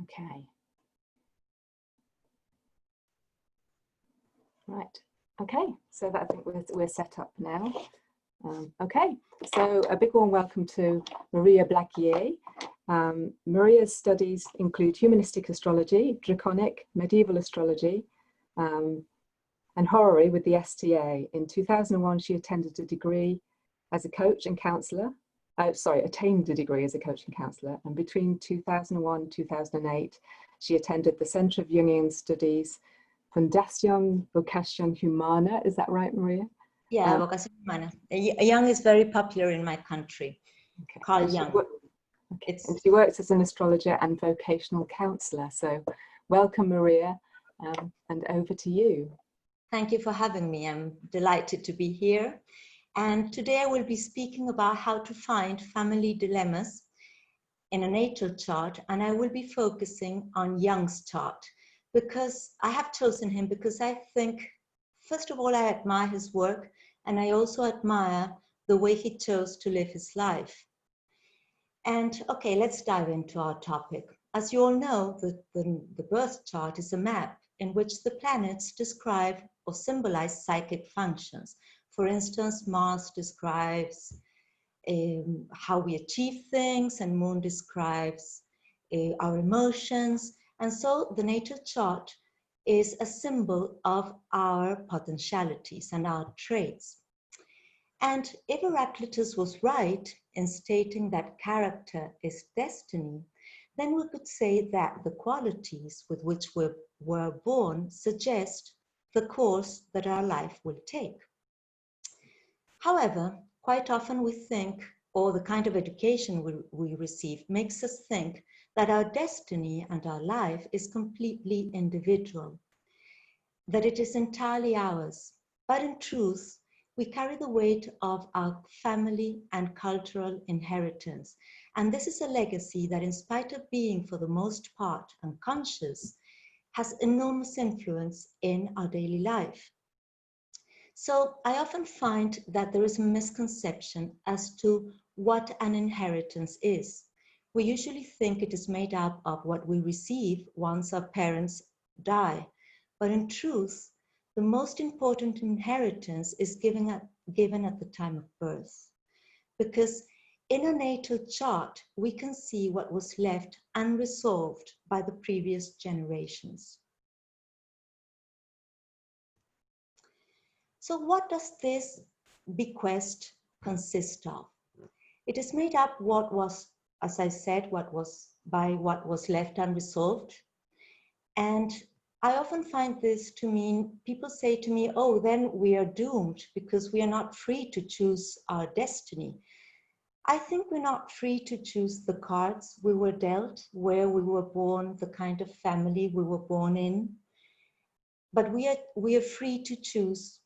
Okay. Right. Okay. So that, I think we're set up now. Okay. So a big warm welcome to Maria Blaquier. Maria's studies include humanistic astrology, draconic, medieval astrology, and horary with the STA. In 2001, she attended a degree as a coach and counsellor. Attained a degree as a coach and counsellor. And between 2001 and 2008, she attended the Centre of Jungian Studies, Fundación Vocación Humana. Is that right, Maria? Yeah, Vocación Humana. Jung is very popular in my country. Okay. Carl Jung. And she works as an astrologer and vocational counsellor. So welcome, Maria, and over to you. Thank you for having me. I'm delighted to be here. And today I will be speaking about how to find family dilemmas in a natal chart. And I will be focusing on Jung's chart because I have chosen him because I think, first of all, I admire his work, and I also admire the way he chose to live his life. And okay, let's dive into our topic. As you all know, the birth chart is a map in which the planets describe or symbolize psychic functions. For instance, Mars describes how we achieve things, and Moon describes our emotions. And so the natal chart is a symbol of our potentialities and our traits. And if Heraclitus was right in stating that character is destiny, then we could say that the qualities with which we were born suggest the course that our life will take. However, quite often we think, or the kind of education we receive makes us think that our destiny and our life is completely individual, that it is entirely ours. But in truth, we carry the weight of our family and cultural inheritance. And this is a legacy that, in spite of being for the most part unconscious, has enormous influence in our daily life. So I often find that there is a misconception as to what an inheritance is. We usually think it is made up of what we receive once our parents die. But in truth, the most important inheritance is given at the time of birth. Because in a natal chart, we can see what was left unresolved by the previous generations. So what does this bequest consist of? It is made up what was, as I said, what was left unresolved. And I often find this to mean, people say to me, oh, then we are doomed because we are not free to choose our destiny. I think we're not free to choose the cards we were dealt, where we were born, the kind of family we were born in. But we are free to choose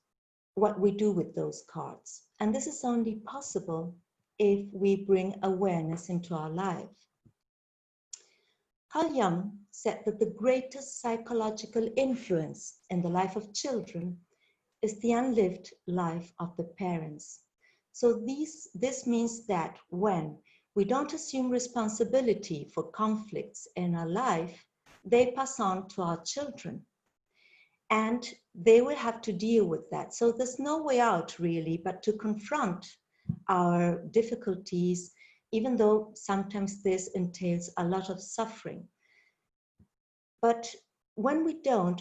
what we do with those cards. And this is only possible if we bring awareness into our life. Carl Jung said that the greatest psychological influence in the life of children is the unlived life of the parents. So this means that when we don't assume responsibility for conflicts in our life, they pass on to our children. And they will have to deal with that. So there's no way out really, but to confront our difficulties, even though sometimes this entails a lot of suffering. But when we don't,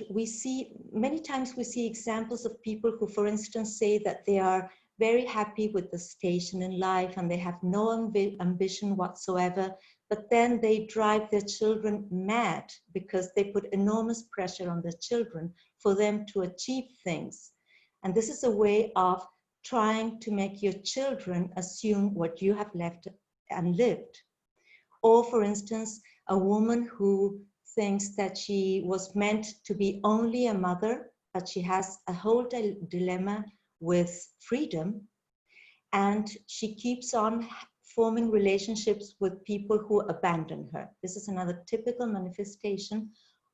many times we see examples of people who, for instance, say that they are very happy with the station in life and they have no ambition whatsoever, but then they drive their children mad because they put enormous pressure on their children for them to achieve things. And this is a way of trying to make your children assume what you have left unlived. Or for instance, a woman who thinks that she was meant to be only a mother, but she has a whole dilemma with freedom, and she keeps on forming relationships with people who abandon her. This is another typical manifestation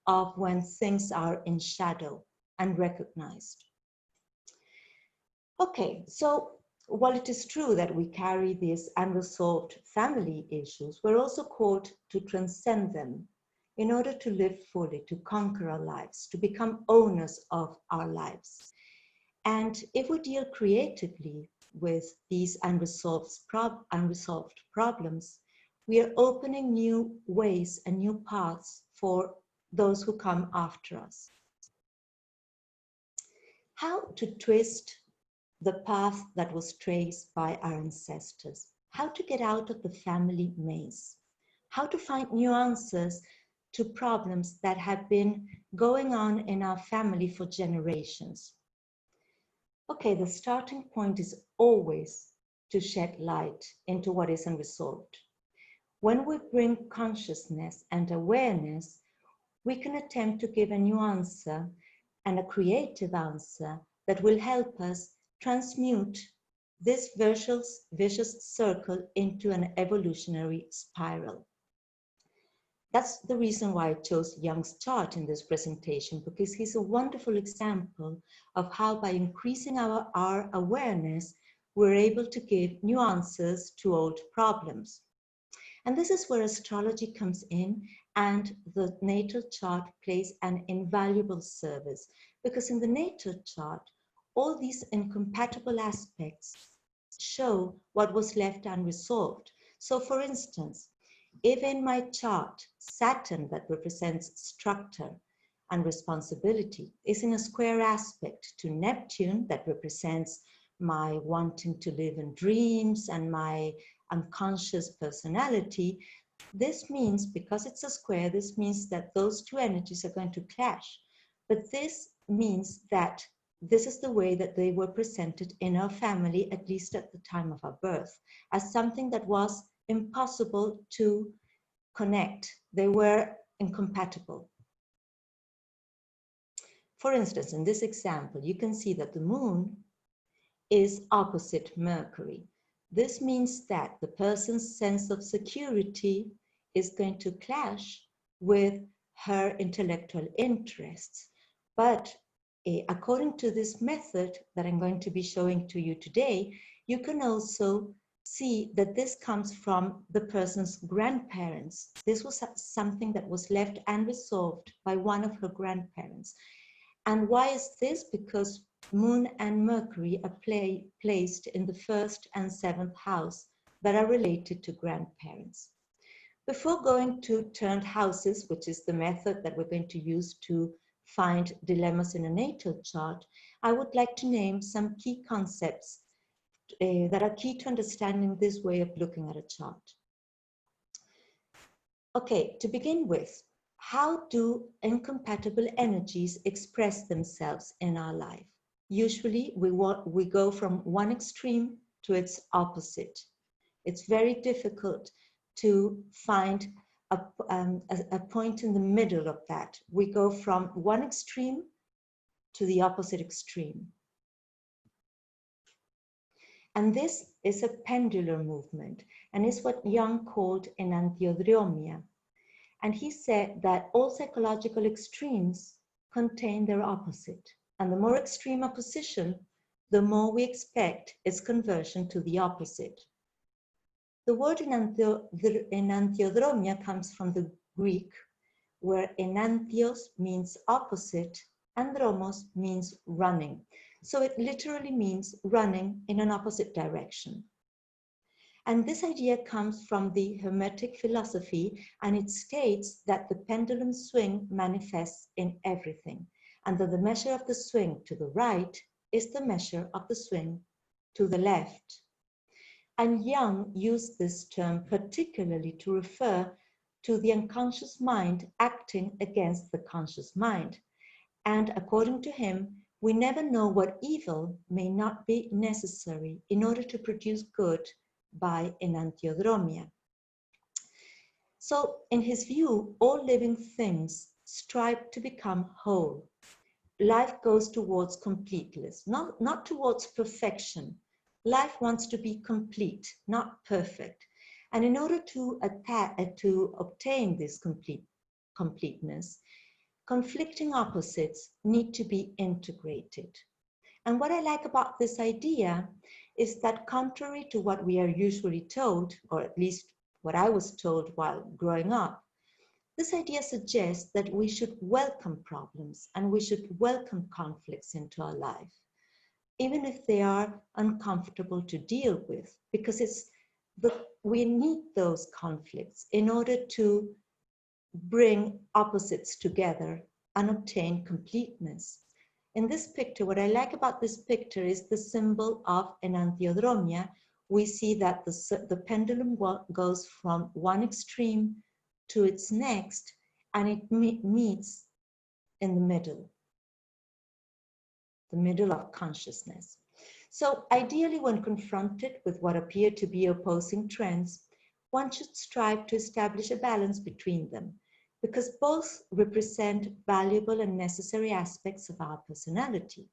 of when things are in shadow and recognized. Okay, so while it is true that we carry these unresolved family issues, we're also called to transcend them in order to live fully, to conquer our lives, to become owners of our lives. And if we deal creatively with these unresolved problems, we are opening new ways and new paths for those who come after us. How to twist the path that was traced by our ancestors, how to get out of the family maze, how to find new answers to problems that have been going on in our family for generations. Okay, the starting point is always to shed light into what is unresolved. When we bring consciousness and awareness, we can attempt to give a new answer and a creative answer that will help us transmute this vicious circle into an evolutionary spiral. That's the reason why I chose Jung's chart in this presentation, because he's a wonderful example of how by increasing our awareness, we're able to give new answers to old problems. And this is where astrology comes in, and the natal chart plays an invaluable service, because in the natal chart, all these incompatible aspects show what was left unresolved. So for instance, if in my chart, Saturn, that represents structure and responsibility, is in a square aspect to Neptune, that represents my wanting to live in dreams and my unconscious personality, this means, because it's a square, this means that those two energies are going to clash. But this means that this is the way that they were presented in our family, at least at the time of our birth, as something that was impossible to connect. They were incompatible. For instance, in this example, you can see that the moon is opposite Mercury. This means that the person's sense of security is going to clash with her intellectual interests. But according to this method that I'm going to be showing to you today, you can also see that this comes from the person's grandparents. This was something that was left unresolved by one of her grandparents. And why is this? Because Moon and Mercury are placed in the 1st and 7th house that are related to grandparents. Before going to turned houses, which is the method that we're going to use to find dilemmas in a natal chart, I would like to name some key concepts that are key to understanding this way of looking at a chart. Okay, to begin with, how do incompatible energies express themselves in our life? Usually we go from one extreme to its opposite. It's very difficult to find a point in the middle of that. We go from one extreme to the opposite extreme. And this is a pendular movement, and is what Jung called enantiodromia. And he said that all psychological extremes contain their opposite. And the more extreme a position, the more we expect its conversion to the opposite. The word enantiodromia comes from the Greek, where enantios means opposite and dromos means running. So it literally means running in an opposite direction. And this idea comes from the Hermetic philosophy, and it states that the pendulum swing manifests in everything, and that the measure of the swing to the right is the measure of the swing to the left. And Jung used this term particularly to refer to the unconscious mind acting against the conscious mind. And according to him, we never know what evil may not be necessary in order to produce good by enantiodromia. So in his view, all living things strive to become whole. Life goes towards completeness, not towards perfection. Life wants to be complete, not perfect. And in order to obtain this completeness, conflicting opposites need to be integrated. And what I like about this idea is that, contrary to what we are usually told, or at least what I was told while growing up, This idea suggests that we should welcome problems and we should welcome conflicts into our life, even if they are uncomfortable to deal with, because we need those conflicts in order to bring opposites together and obtain completeness. In this picture, what I like about this picture is the symbol of enantiodromia. We see that the pendulum goes from one extreme to its next, and it meets in the middle of consciousness. So ideally, when confronted with what appear to be opposing trends, one should strive to establish a balance between them, because both represent valuable and necessary aspects of our personality.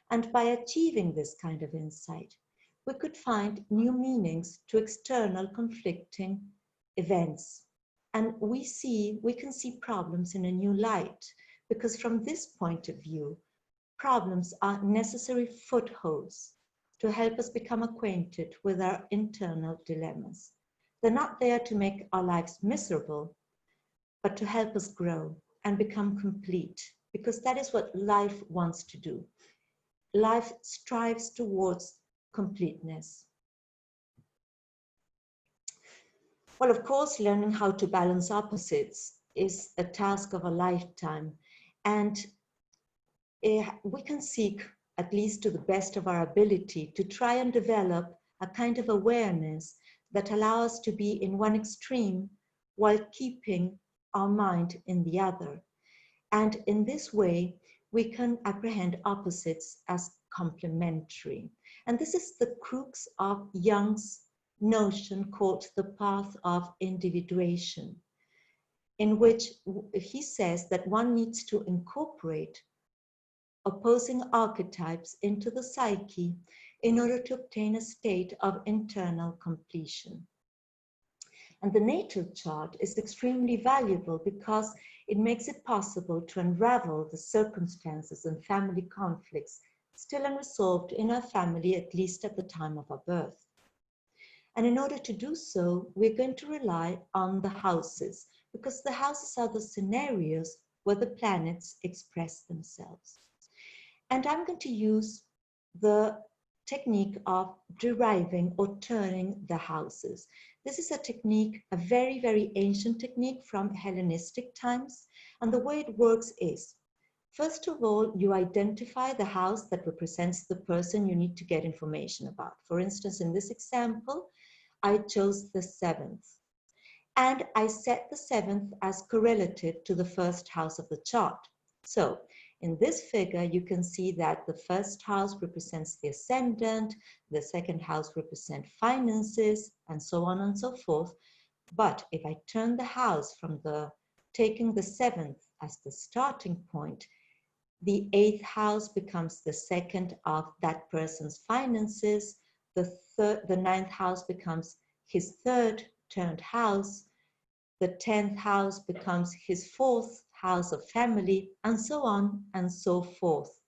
And by achieving this kind of insight, we could find new meanings to external conflicting events. And we can see problems in a new light, because from this point of view, problems are necessary footholds to help us become acquainted with our internal dilemmas. They're not there to make our lives miserable, but to help us grow and become complete, because that is what life wants to do. Life strives towards completeness. Well, of course, learning how to balance opposites is a task of a lifetime, and we can seek, at least to the best of our ability, to try and develop a kind of awareness that allows us to be in one extreme while keeping our mind in the other. And in this way, we can apprehend opposites as complementary. And this is the crux of Jung's notion called the path of individuation, in which he says that one needs to incorporate opposing archetypes into the psyche in order to obtain a state of internal completion. And the natal chart is extremely valuable because it makes it possible to unravel the circumstances and family conflicts still unresolved in our family, at least at the time of our birth. And in order to do so, we're going to rely on the houses, because the houses are the scenarios where the planets express themselves. And I'm going to use the technique of deriving or turning the houses. This is a technique, a very, very ancient technique from Hellenistic times. And the way it works is, first of all, you identify the house that represents the person you need to get information about. For instance, in this example, I chose the 7th. And I set the 7th as correlative to the first house of the chart. So in this figure, you can see that the first house represents the ascendant, the second house represents finances, and so on and so forth. But if I turn the house from taking the 7th as the starting point, the 8th house becomes the second of that person's finances, the 9th house becomes his third turned house, the 10th house becomes his 4th house of family, and so on and so forth.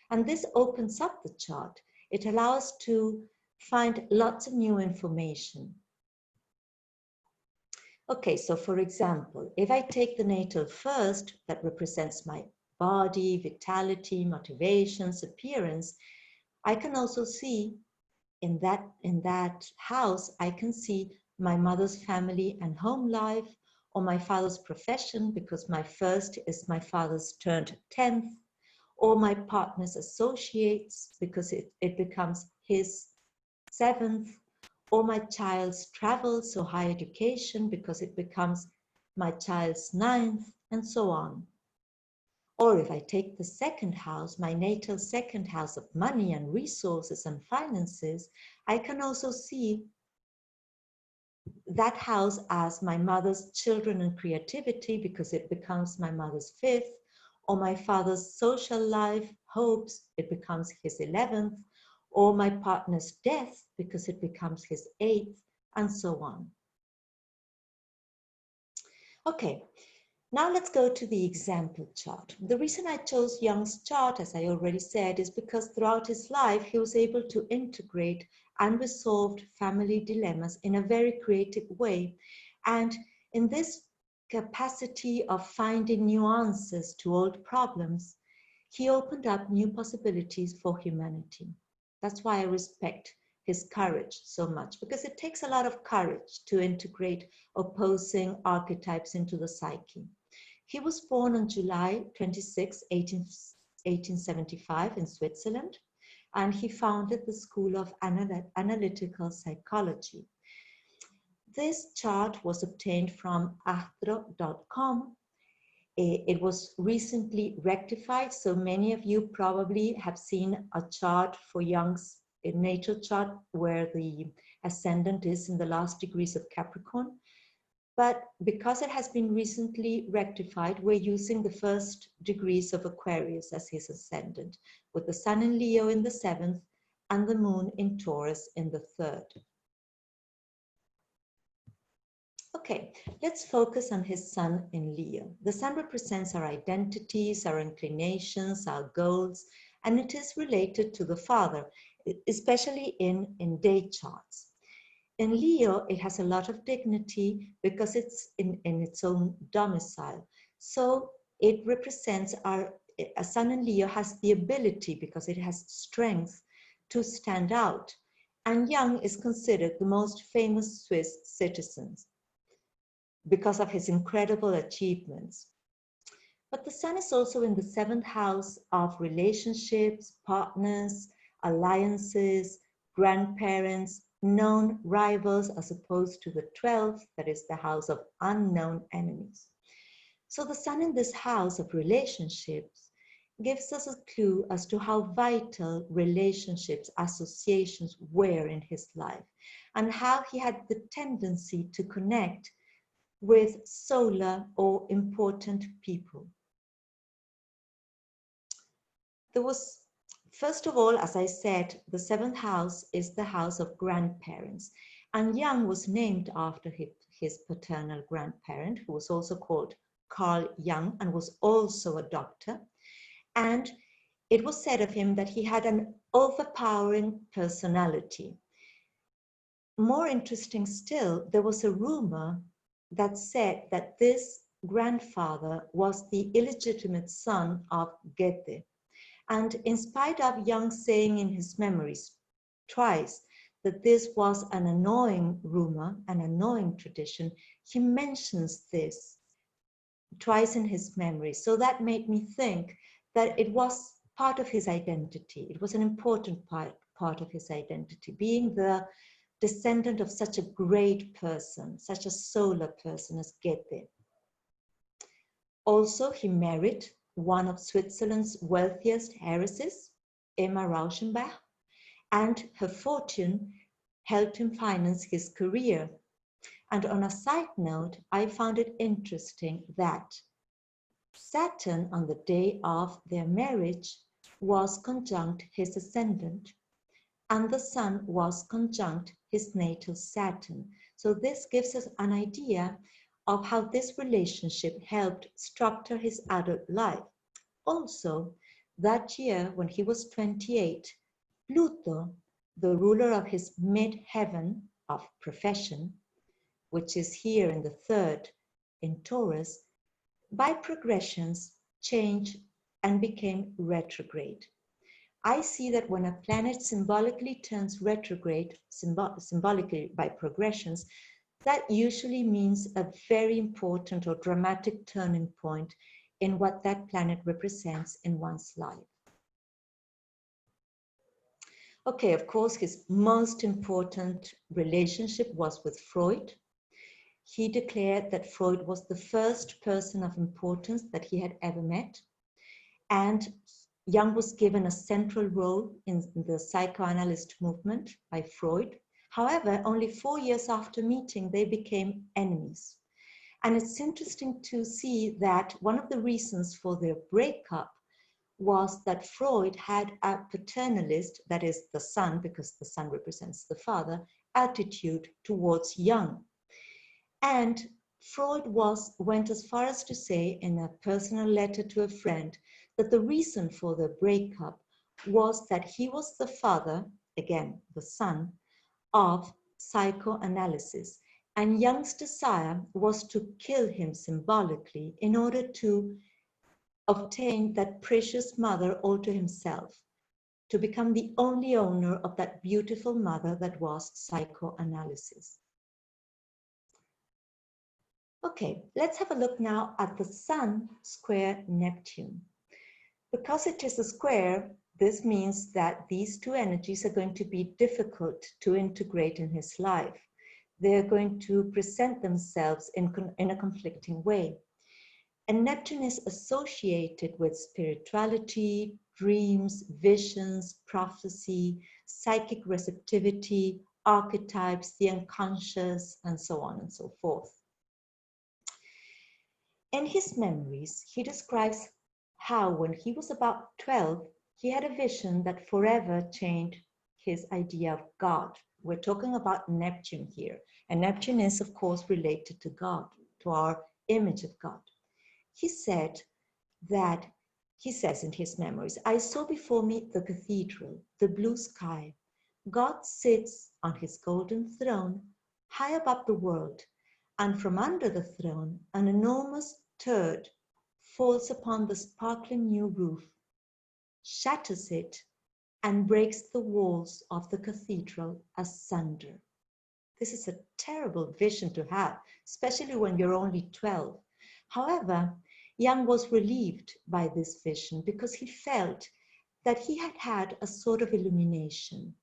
And this opens up the chart. It allows to find lots of new information. Okay, so for example, if I take the natal first, that represents my body, vitality, motivations, appearance, I can also see in that house, I can see my mother's family and home life, or my father's profession, because my first is my father's turned 10th, or my partner's associates, because it becomes his 7th, or my child's travels or higher education, because it becomes my child's 9th, and so on. Or if I take the second house, my natal second house of money and resources and finances, I can also see that house as my mother's children and creativity, because it becomes my mother's 5th, or my father's social life, hopes, it becomes his 11th, or my partner's death, because it becomes his 8th, and so on. Okay, now let's go to the example chart. The reason I chose Jung's chart, as I already said, is because throughout his life, he was able to integrate unresolved family dilemmas in a very creative way. And in this capacity of finding new answers to old problems, he opened up new possibilities for humanity. That's why I respect his courage so much, because it takes a lot of courage to integrate opposing archetypes into the psyche. He was born on July 26, 1875 in Switzerland, and he founded the School of Analytical Psychology. This chart was obtained from astro.com. It was recently rectified, so many of you probably have seen a chart for Jung's natal chart where the ascendant is in the last degrees of Capricorn. But because it has been recently rectified, we're using the first degrees of Aquarius as his ascendant, with the Sun in Leo in the 7th and the Moon in Taurus in the 3rd. Okay, let's focus on his Sun in Leo. The Sun represents our identities, our inclinations, our goals, and it is related to the father, especially in day charts. In Leo, it has a lot of dignity because it's in its own domicile. So it represents a Sun in Leo has the ability, because it has strength, to stand out. And Jung is considered the most famous Swiss citizen because of his incredible achievements. But the Sun is also in the 7th house of relationships, partners, alliances, grandparents, known rivals, as opposed to the 12th, that is the house of unknown enemies. So the Sun in this house of relationships gives us a clue as to how vital relationships, associations were in his life, and how he had the tendency to connect with solar or important people. There was, first of all, as I said, the 7th house is the house of grandparents, and Jung was named after his paternal grandparent, who was also called Carl Jung and was also a doctor. And it was said of him that he had an overpowering personality. More interesting still, there was a rumor that said that this grandfather was the illegitimate son of Goethe. And in spite of Jung saying in his memories twice that this was an annoying rumor, an annoying tradition, he mentions this twice in his memory. So that made me think that it was part of his identity. It was an important part of his identity, being the descendant of such a great person, such a solar person as Goethe. Also, he married one of Switzerland's wealthiest heiresses, Emma Rauschenbach, and her fortune helped him finance his career. And on a side note, I found it interesting that Saturn, on the day of their marriage, was conjunct his ascendant, and the Sun was conjunct his natal Saturn. So this gives us an idea of how this relationship helped structure his adult life. Also, that year when he was 28, Pluto, the ruler of his mid-heaven of profession, which is here in the 3rd in Taurus, by progressions changed and became retrograde. I see that when a planet symbolically turns retrograde, symbolically by progressions, that usually means a very important or dramatic turning point in what that planet represents in one's life. Okay, of course, his most important relationship was with Freud. He declared that Freud was the first person of importance that he had ever met, and Jung was given a central role in the psychoanalyst movement by Freud. However, only 4 years after meeting, they became enemies. And it's interesting to see that one of the reasons for their breakup was that Freud had a paternalist, that is the Sun, because the Sun represents the father, attitude towards Jung. And Freud went as far as to say in a personal letter to a friend that the reason for the breakup was that he was the father, again, the Sun, of psychoanalysis. And Jung's desire was to kill him symbolically in order to obtain that precious mother all to himself, to become the only owner of that beautiful mother that was psychoanalysis. Okay, let's have a look now at the Sun square Neptune. Because it is a square, this means that these two energies are going to be difficult to integrate in his life. They're going to present themselves in a conflicting way. And Neptune is associated with spirituality, dreams, visions, prophecy, psychic receptivity, archetypes, the unconscious, and so on and so forth. In his memories, he describes how when he was about 12, he had a vision that forever changed his idea of God. We're talking about Neptune here. And Neptune is, of course, related to God, to our image of God. He said that, he says in his memories, I saw before me the cathedral, the blue sky. God sits on his golden throne, high above the world, and from under the throne, an enormous turd falls upon the sparkling new roof, shatters it, and breaks the walls of the cathedral asunder. This is a terrible vision to have, especially when you're only 12. However, Jung was relieved by this vision because he felt that he had had a sort of illumination.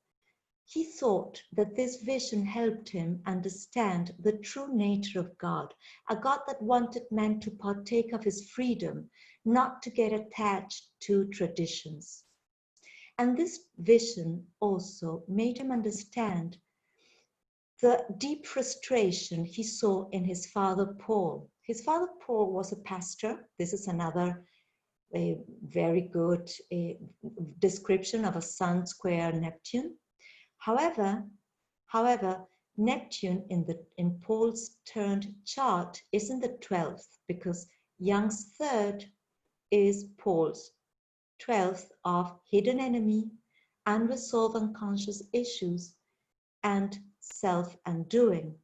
He thought that this vision helped him understand the true nature of God, a God that wanted men to partake of his freedom, not to get attached to traditions. And this vision also made him understand the deep frustration he saw in his father Paul. His father Paul was a pastor. This is another very good description of a Sun square Neptune. However, Neptune in Paul's turned chart is in the 12th because Jung's third is Paul's 12th of hidden enemy, unresolved unconscious issues, and self-undoing.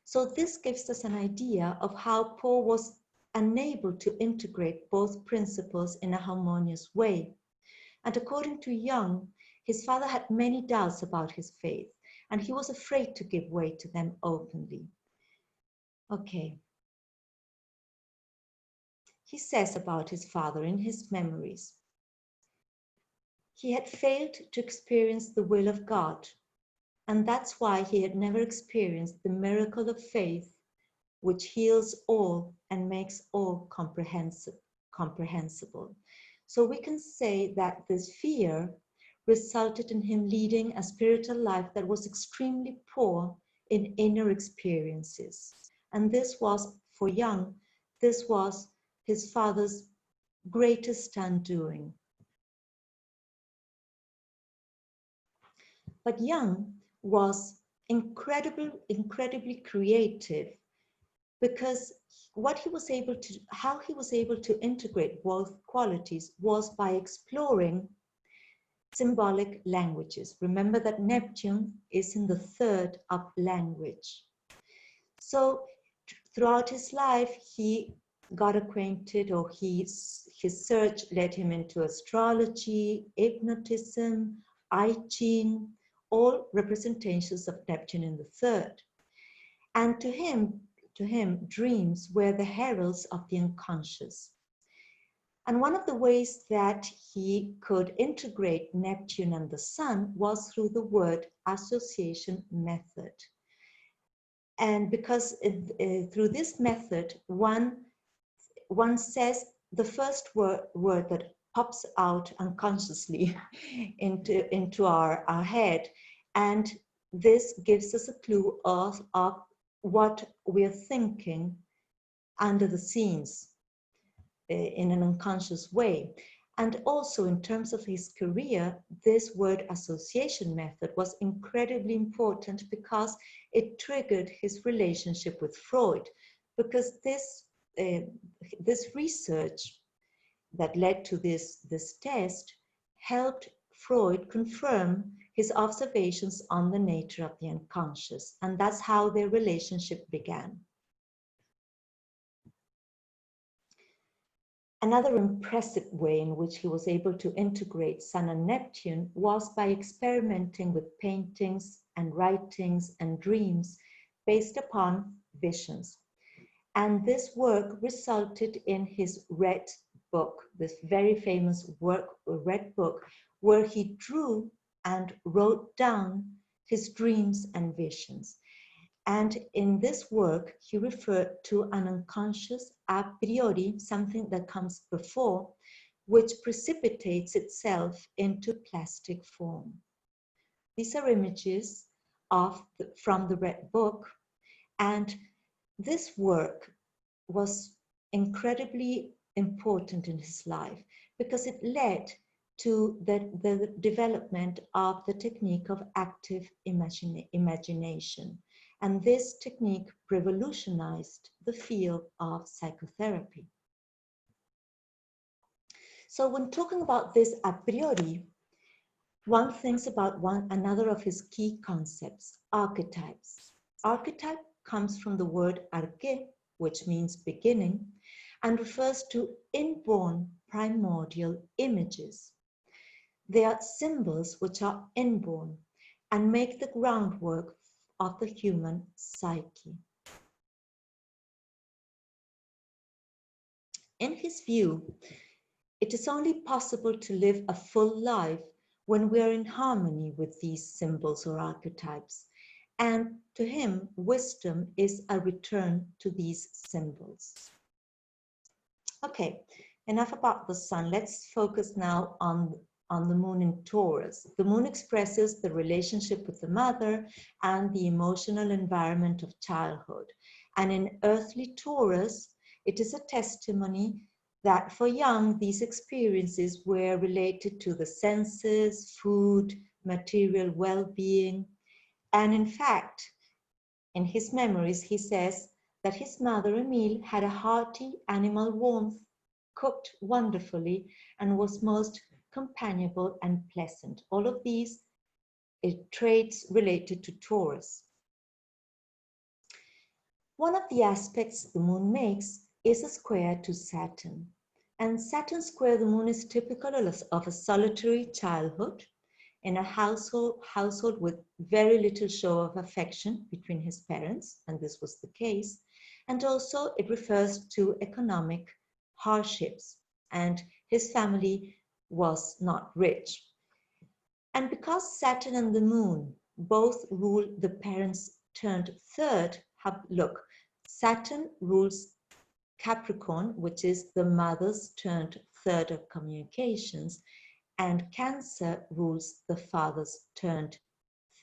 So this gives us an idea of how Paul was unable to integrate both principles in a harmonious way. And according to Jung, his father had many doubts about his faith, and he was afraid to give way to them openly. Okay. He says about his father in his memories, he had failed to experience the will of God, and that's why he had never experienced the miracle of faith, which heals all and makes all comprehensible. So we can say that this fear resulted in him leading a spiritual life that was extremely poor in inner experiences. And this was, for Jung, this was his father's greatest undoing. But Jung was incredibly creative, because how he was able to integrate both qualities was by exploring symbolic languages. Remember that Neptune is in the third of language. So throughout his life, he got acquainted, or his search led him into astrology, hypnotism, I Ching, all representations of Neptune in the third. And to him, dreams were the heralds of the unconscious. And one of the ways that he could integrate Neptune and the Sun was through the word association method. And because through this method, one says the first word that pops out unconsciously into our head, and this gives us a clue of what we're thinking under the scenes in an unconscious way. And also in terms of his career, this word association method was incredibly important because it triggered his relationship with Freud, because this research that led to this test helped Freud confirm his observations on the nature of the unconscious, and that's how their relationship began. Another impressive way in which he was able to integrate Sun and Neptune was by experimenting with paintings and writings and dreams based upon visions. And this work resulted in his Red Book, this very famous Red Book, where he drew and wrote down his dreams and visions. And in this work, he referred to an unconscious a priori, something that comes before, which precipitates itself into plastic form. These are images from the Red Book, and this work was incredibly important in his life because it led to the development of the technique of active imagination. And this technique revolutionized the field of psychotherapy. So when talking about this a priori, one thinks about another of his key concepts, archetypes. Archetype comes from the word arche, which means beginning, and refers to inborn primordial images. They are symbols which are inborn and make the groundwork of the human psyche. In his view, it is only possible to live a full life when we are in harmony with these symbols or archetypes. And to him, wisdom is a return to these symbols. Okay, enough about the sun. Let's focus now on the moon in Taurus. The moon expresses the relationship with the mother and the emotional environment of childhood. And in earthly Taurus, it is a testimony that for Jung, these experiences were related to the senses, food, material well-being. And in fact, in his memories, he says that his mother, Emile, had a hearty animal warmth, cooked wonderfully, and was most companionable and pleasant. All of these traits related to Taurus. One of the aspects the moon makes is a square to Saturn. And Saturn square the moon is typical of a solitary childhood in a household with very little show of affection between his parents, and this was the case. And also it refers to economic hardships, and his family was not rich. And because Saturn and the moon both rule the parents turned third, look, Saturn rules Capricorn, which is the mother's turned third of communications, and Cancer rules the father's turned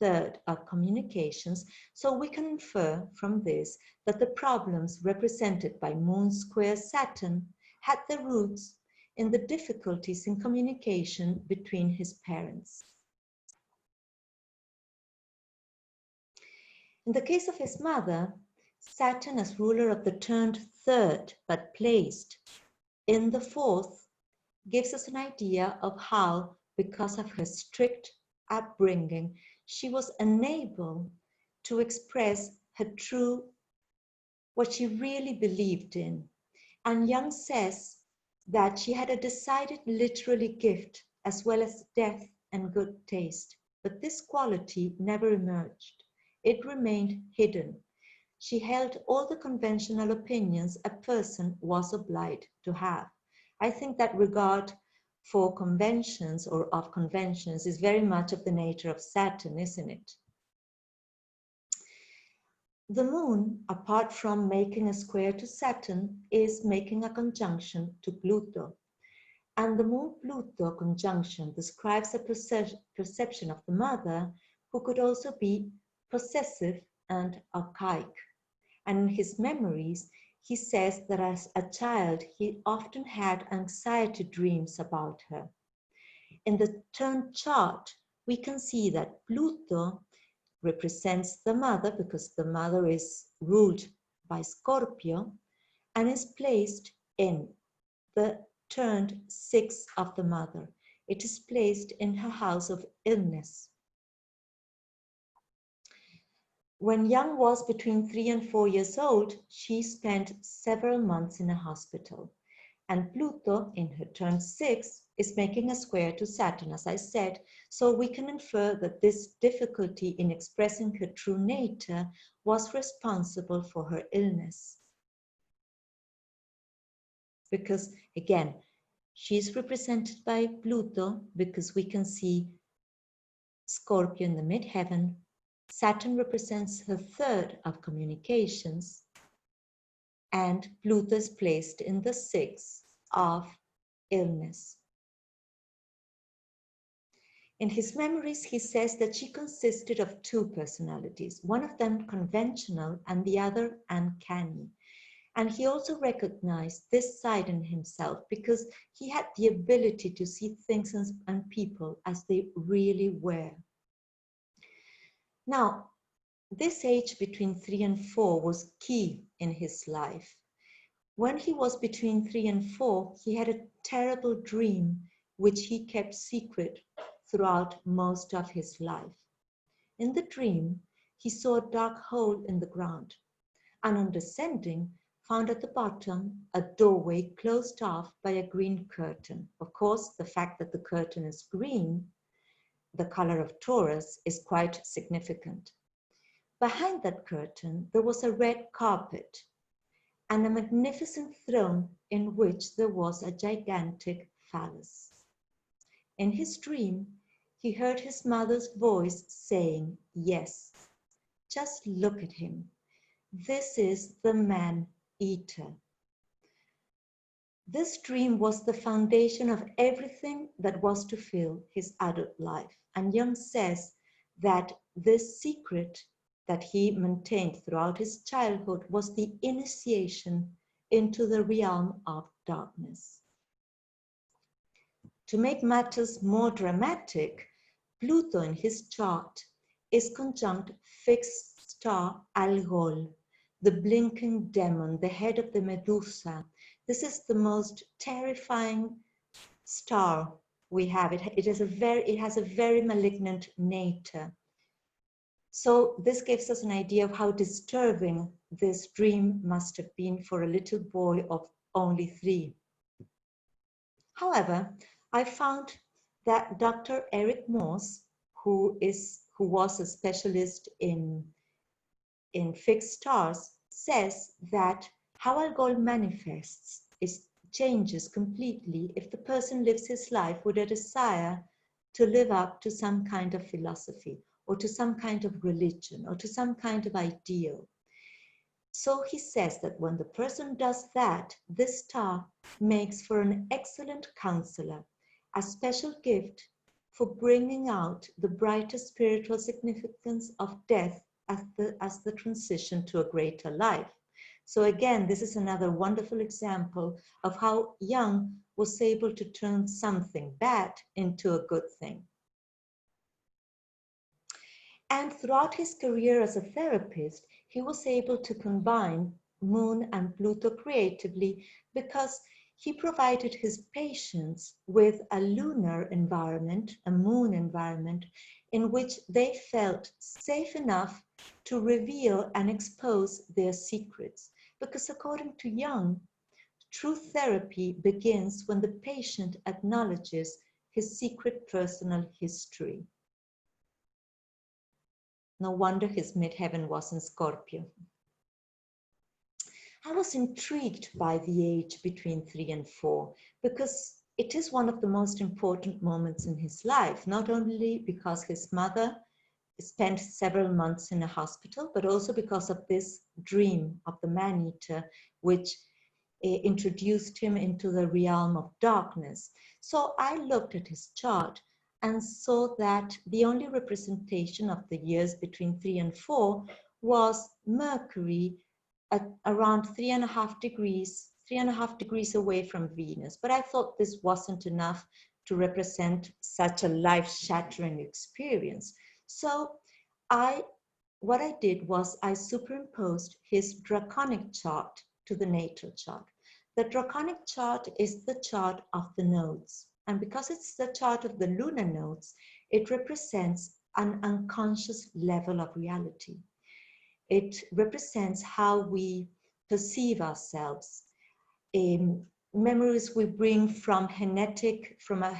third of communications. So we can infer from this that the problems represented by Moon square Saturn had their roots in the difficulties in communication between his parents. In the case of his mother, Saturn as ruler of the turned third, but placed in the fourth, gives us an idea of how, because of her strict upbringing, she was unable to express her true, what she really believed in. And Jung says that she had a decided literary gift as well as depth and good taste, but this quality never emerged. It remained hidden. She held all the conventional opinions a person was obliged to have. I think that regard for conventions or of conventions is very much of the nature of Saturn, isn't it? The moon, apart from making a square to Saturn, is making a conjunction to Pluto. And the moon-Pluto conjunction describes a perception of the mother who could also be possessive and archaic. And in his memories, he says that as a child, he often had anxiety dreams about her. In the turn chart, we can see that Pluto represents the mother because the mother is ruled by Scorpio and is placed in the turned sixth of the mother. It is placed in her house of illness. When Jung was between 3 and 4 years old, she spent several months in a hospital. And Pluto, in her turn 6, is making a square to Saturn, as I said, so we can infer that this difficulty in expressing her true nature was responsible for her illness. Because, again, she's represented by Pluto because we can see Scorpio in the midheaven. Saturn represents her third of communications, and Pluto is placed in the 6th of illness. In his memories, he says that she consisted of 2 personalities, one of them conventional and the other uncanny. And he also recognized this side in himself because he had the ability to see things and people as they really were. Now, this age between 3 and 4 was key in his life. When he was between 3 and 4, he had a terrible dream which he kept secret throughout most of his life. In the dream, he saw a dark hole in the ground, and on descending, found at the bottom a doorway closed off by a green curtain. Of course, the fact that the curtain is green, the color of Taurus, is quite significant. Behind that curtain, there was a red carpet and a magnificent throne in which there was a gigantic phallus. In his dream, he heard his mother's voice saying, "Yes, just look at him. This is the man-eater." This dream was the foundation of everything that was to fill his adult life. And Jung says that this secret that he maintained throughout his childhood was the initiation into the realm of darkness. To make matters more dramatic, Pluto in his chart is conjunct fixed star Algol, the blinking demon, the head of the Medusa. This is the most terrifying star we have. It has a very malignant nature. So this gives us an idea of how disturbing this dream must have been for a little boy of only 3. However, I found that Dr. Eric Morse, who was a specialist in fixed stars, says that how Algol manifests changes completely if the person lives his life with a desire to live up to some kind of philosophy or to some kind of religion or to some kind of ideal. So he says that when the person does that, this star makes for an excellent counselor, a special gift for bringing out the brighter spiritual significance of death as the transition to a greater life. So again, this is another wonderful example of how Jung was able to turn something bad into a good thing. And throughout his career as a therapist, he was able to combine Moon and Pluto creatively because he provided his patients with a lunar environment, a moon environment, in which they felt safe enough to reveal and expose their secrets. Because according to Jung, true therapy begins when the patient acknowledges his secret personal history. No wonder his midheaven was in Scorpio. I was intrigued by the age between 3 and 4 because it is one of the most important moments in his life, not only because his mother spent several months in a hospital, but also because of this dream of the man-eater, which introduced him into the realm of darkness. So I looked at his chart and saw that the only representation of the years between 3 and 4 was Mercury at around 3.5 degrees away from Venus. But I thought this wasn't enough to represent such a life-shattering experience. So what I did was I superimposed his Draconic chart to the Natal chart. The Draconic chart is the chart of the nodes. And because it's the chart of the lunar nodes, it represents an unconscious level of reality. It represents how we perceive ourselves, memories we bring from a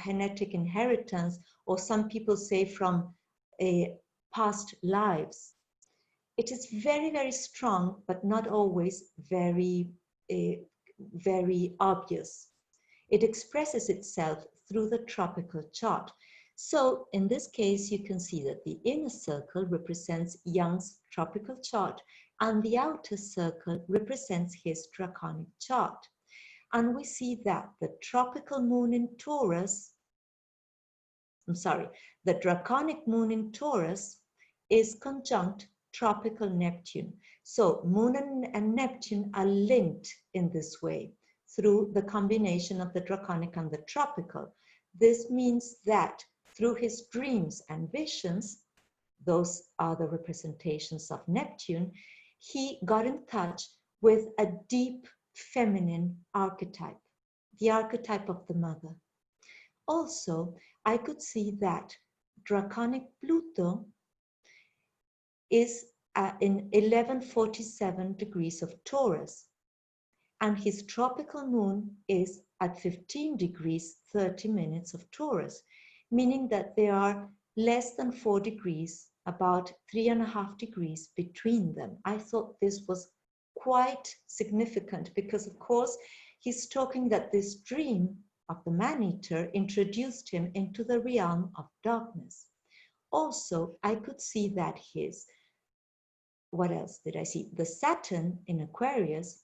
genetic inheritance, or some people say from past lives. It is very, very strong, but not always very, very obvious. It expresses itself through the tropical chart. So in this case, you can see that the inner circle represents Jung's tropical chart, and the outer circle represents his draconic chart. And we see that the tropical moon in Taurus, the draconic moon in Taurus is conjunct tropical Neptune. So moon and Neptune are linked in this way through the combination of the draconic and the tropical. This means that through his dreams and visions, those are the representations of Neptune, he got in touch with a deep feminine archetype, the archetype of the mother. Also, I could see that draconic Pluto is in 1147 degrees of Taurus, and his tropical moon is at 15 degrees 30 minutes of Taurus, meaning that there are less than 4 degrees, about 3.5 degrees between them. I thought this was quite significant because, of course, he's talking that this dream of the man-eater introduced him into the realm of darkness. Also, I could see that what else did I see? The Saturn in Aquarius,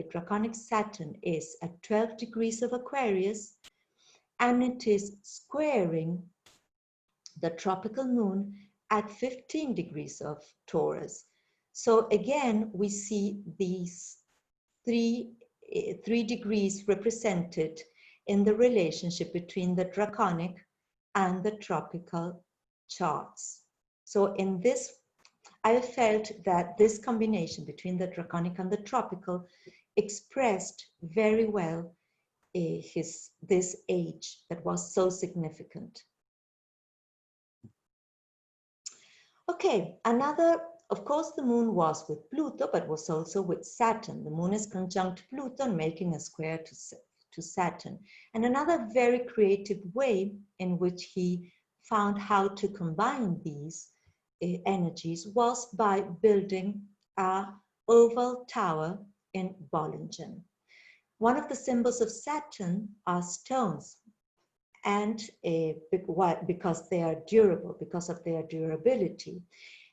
draconic Saturn is at 12 degrees of Aquarius, and it is squaring the tropical moon at 15 degrees of Taurus. So again, we see these three degrees represented in the relationship between the draconic and the tropical charts. So in this, I felt that this combination between the draconic and the tropical expressed very well this age that was so significant. Okay, of course, the moon was with Pluto, but was also with Saturn. The moon is conjunct Pluto and making a square to Saturn. And another very creative way in which he found how to combine these energies was by building an oval tower in Bollingen. One of the symbols of Saturn are stones, and because they are durable, because of their durability.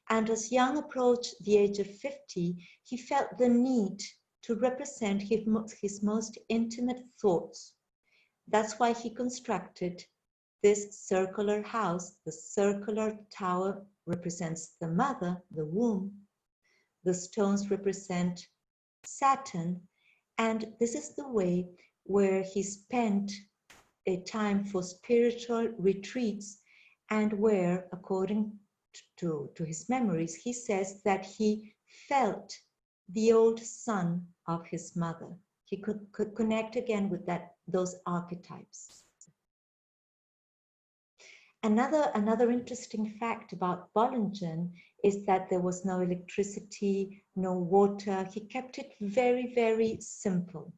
And as Jung approached the age of 50, he felt the need to represent his most intimate thoughts. That's why he constructed this circular house. The circular tower represents the mother, the womb. The stones represent Saturn. And this is the way where he spent a time for spiritual retreats, and where, according to his memories, he says that he felt the old son of his mother. He could connect again with those archetypes. Another interesting fact about Bollingen is that there was no electricity, no water. He kept it very, very simple,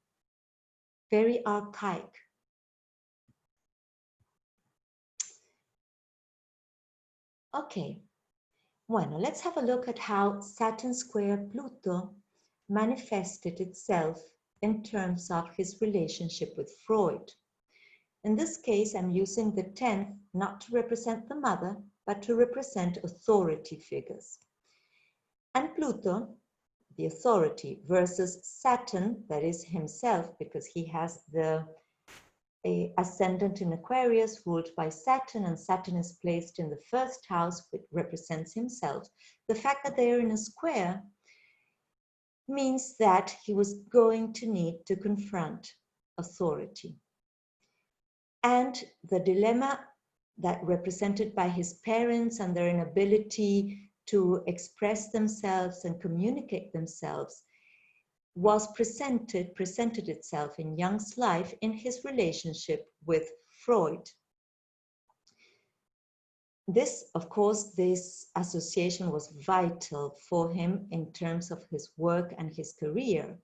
very archaic. Okay, bueno, let's have a look at how Saturn square Pluto manifested itself in terms of his relationship with Freud. In this case, I'm using the 10th not to represent the mother, but to represent authority figures. And Pluto, the authority, versus Saturn, that is himself, because he has the ascendant in Aquarius ruled by Saturn, and Saturn is placed in the first house, which represents himself. The fact that they are in a square means that he was going to need to confront authority. And the dilemma that represented by his parents and their inability to express themselves and communicate themselves was presented itself in Jung's life in his relationship with Freud. Of course, this association was vital for him in terms of his work and his career.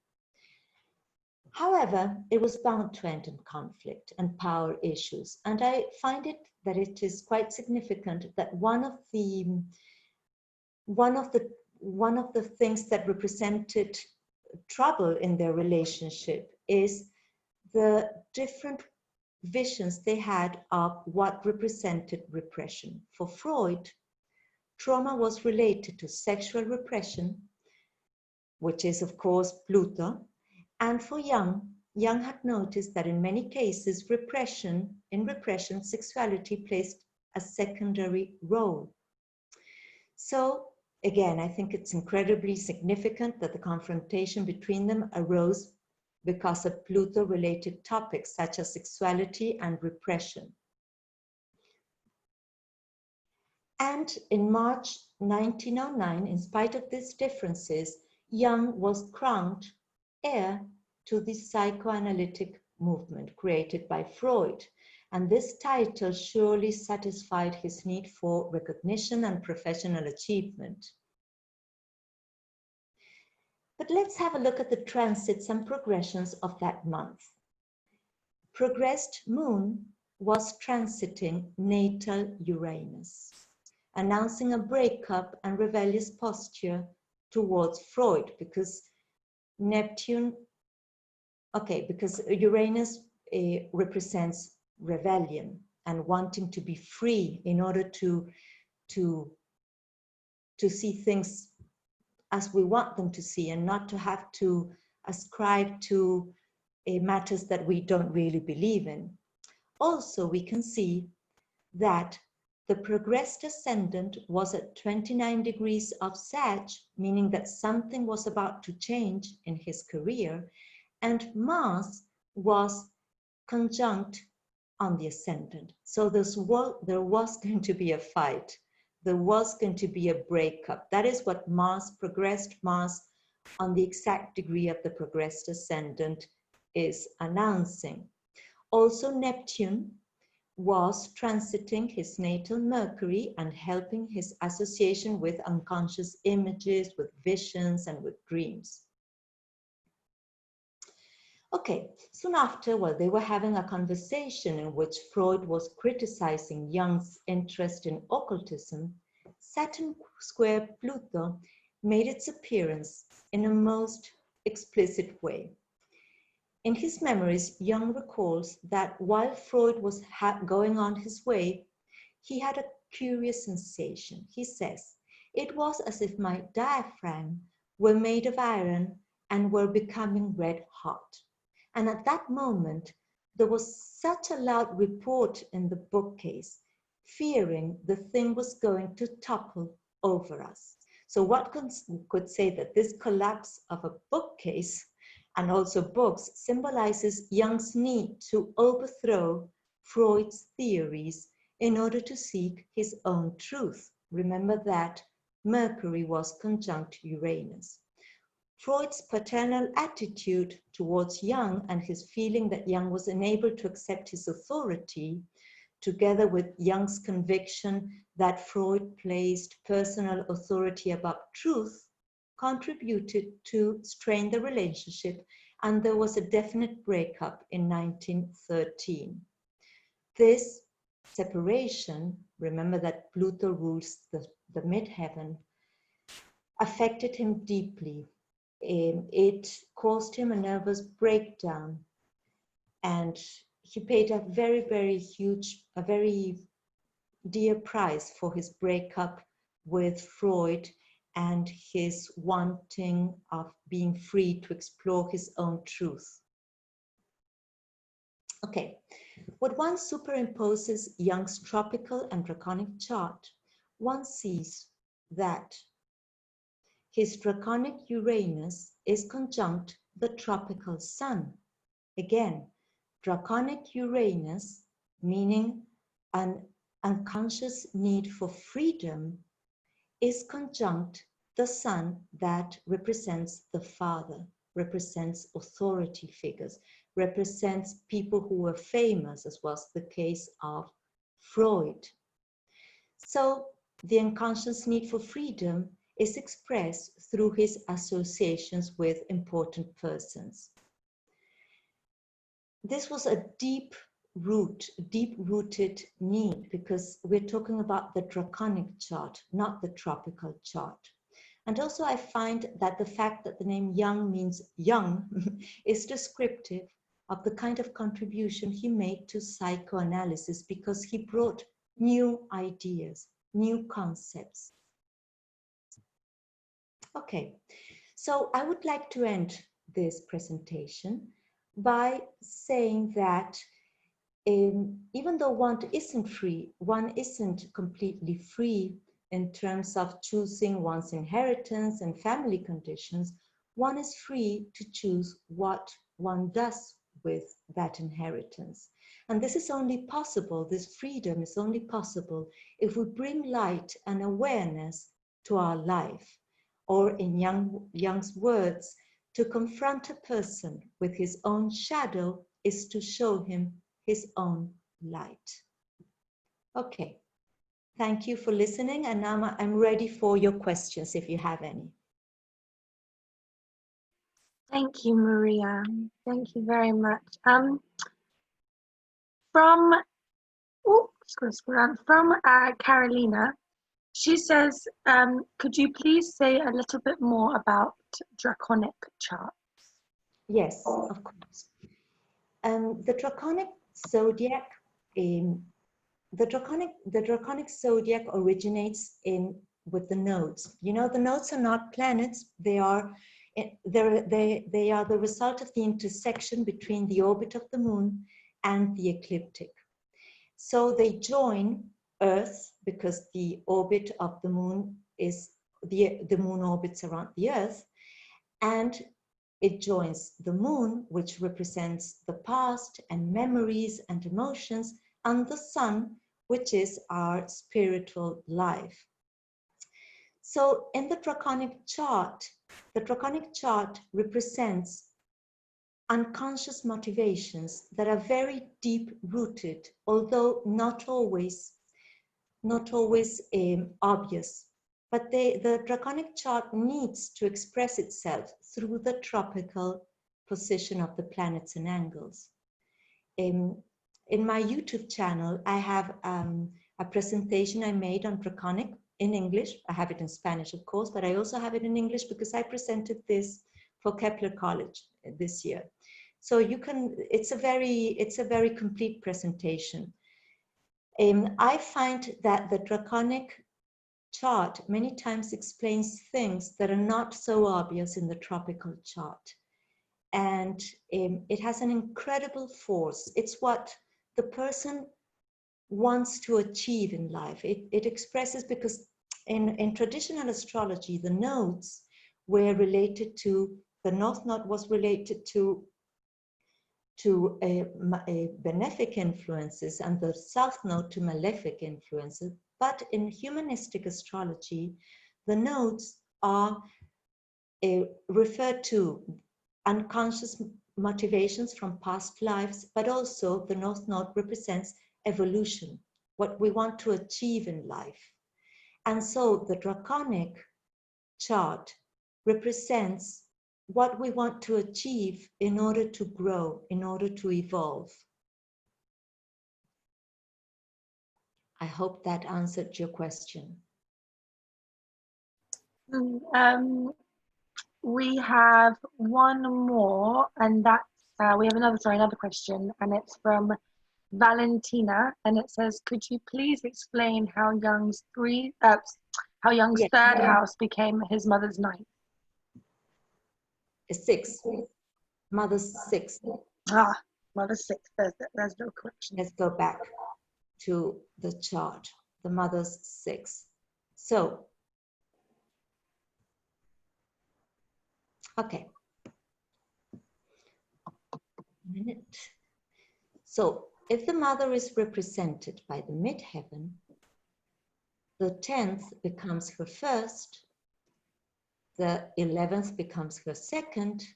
However, it was bound to end in conflict and power issues. And I find that it is quite significant that one of the things that represented trouble in their relationship is the different visions they had of what represented repression. For Freud, trauma was related to sexual repression, which is of course Pluto, and for Jung had noticed that in many cases in repression, sexuality plays a secondary role. So again, I think it's incredibly significant that the confrontation between them arose because of Pluto-related topics such as sexuality and repression. And in March 1909, in spite of these differences, Jung was crowned heir to the psychoanalytic movement created by Freud. And this title surely satisfied his need for recognition and professional achievement. But let's have a look at the transits and progressions of that month. Progressed moon was transiting natal Uranus, announcing a breakup and rebellious posture towards Freud, because Uranus represents rebellion and wanting to be free in order to see things as we want them to see and not to have to ascribe to matters that we don't really believe in. Also, we can see that the progressed ascendant was at 29 degrees of Sag, meaning that something was about to change in his career, and Mars was conjunct on the ascendant. So there was going to be a fight. There was going to be a breakup. That is what progressed Mars on the exact degree of the progressed ascendant is announcing. Also, Neptune was transiting his natal Mercury and helping his association with unconscious images, with visions, and with dreams. Okay, soon after, they were having a conversation in which Freud was criticizing Jung's interest in occultism. Saturn square Pluto made its appearance in a most explicit way. In his memories, Jung recalls that while Freud was going on his way, he had a curious sensation. He says, "It was as if my diaphragm were made of iron and were becoming red hot." And at that moment, there was such a loud report in the bookcase, fearing the thing was going to topple over us. So what could say that this collapse of a bookcase and also books symbolizes Jung's need to overthrow Freud's theories in order to seek his own truth. Remember that Mercury was conjunct Uranus. Freud's paternal attitude towards Jung and his feeling that Jung was unable to accept his authority, together with Jung's conviction that Freud placed personal authority above truth, contributed to strain the relationship, and there was a definite breakup in 1913. This separation, remember that Pluto rules the midheaven, affected him deeply. It caused him a nervous breakdown, and he paid a very, very huge, a very dear price for his breakup with Freud and his wanting of being free to explore his own truth. Okay, when one superimposes Jung's tropical and draconic chart, one sees that his draconic Uranus is conjunct the tropical sun. Again, draconic Uranus, meaning an unconscious need for freedom, is conjunct the sun that represents the father, represents authority figures, represents people who were famous, as was the case of Freud. So the unconscious need for freedom is expressed through his associations with important persons. This was a deep-rooted need, because we're talking about the Draconic chart, not the tropical chart. And also I find that the fact that the name Jung means young is descriptive of the kind of contribution he made to psychoanalysis, because he brought new ideas, new concepts. Okay, so I would like to end this presentation by saying that even though one isn't free, one isn't completely free in terms of choosing one's inheritance and family conditions, one is free to choose what one does with that inheritance. And this is only possible, this freedom is only possible if we bring light and awareness to our life. Or in Jung's words, to confront a person with his own shadow is to show him his own light. Okay, thank you for listening, and now I'm ready for your questions if you have any. Thank you, Maria. Thank you very much. From Carolina, she says, could you please say a little bit more about Draconic charts? Yes, of course. The Draconic Zodiac, the Draconic Zodiac originates with the nodes. You know, the nodes are not planets; they are the result of the intersection between the orbit of the moon and the ecliptic. So they join Earth, because the orbit of the moon is the moon orbits around the Earth, and it joins the moon, which represents the past and memories and emotions, and the sun, which is our spiritual life. So in the Draconic chart represents unconscious motivations that are very deep-rooted, although not always obvious. But the Draconic chart needs to express itself through the tropical position of the planets and angles. In my YouTube channel, I have a presentation I made on Draconic in English. I have it in Spanish, of course, but I also have it in English because I presented this for Kepler College this year. So you can, it's a very complete presentation. I find that the Draconic chart many times explains things that are not so obvious in the tropical chart. And it has an incredible force. It's what the person wants to achieve in life. It expresses, because in traditional astrology, the nodes were related to, the North Node was related to benefic influences and the South Node to malefic influences. But in humanistic astrology, the nodes are referred to unconscious motivations from past lives, but also the North Node represents evolution, what we want to achieve in life. And so the Draconic chart represents what we want to achieve in order to grow, in order to evolve. I hope that answered your question. We have one more, and that's we have another question, and it's from Valentina, and it says, could you please explain how Jung's third house became his mother's ninth? Six. Mother's six. Ah, mother's six. There's no correction. Let's go back to the chart. The mother's six. So, okay. So, if the mother is represented by the midheaven, the 10th becomes her first, the 11th becomes her second,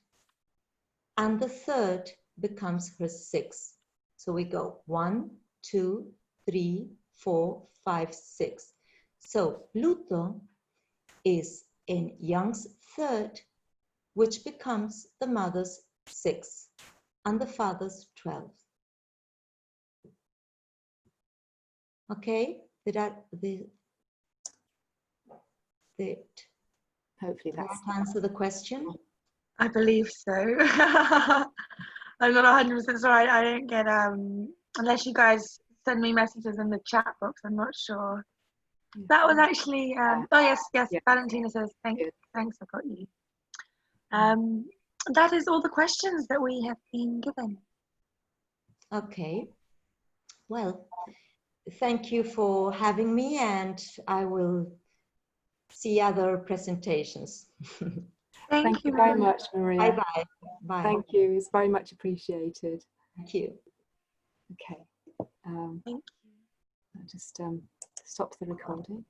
and the 3rd becomes her sixth. So we go 1, 2, 3, 4, 5, 6. So Pluto is in Jung's 3rd, which becomes the mother's 6th and the father's 12th. Okay, Hopefully that that's answer the question. I believe so. I'm not 100% sure. I don't get unless you guys send me messages in the chat box. I'm not sure. That was actually oh yes. Yeah. Valentina says thanks. I got you. That is all the questions that we have been given. Okay. Well, thank you for having me, and I will see other presentations. Thank you very much, Maria. Bye-bye. Bye. Thank you. It's very much appreciated. Thank you. Okay. Thank you. I'll just stop the recording.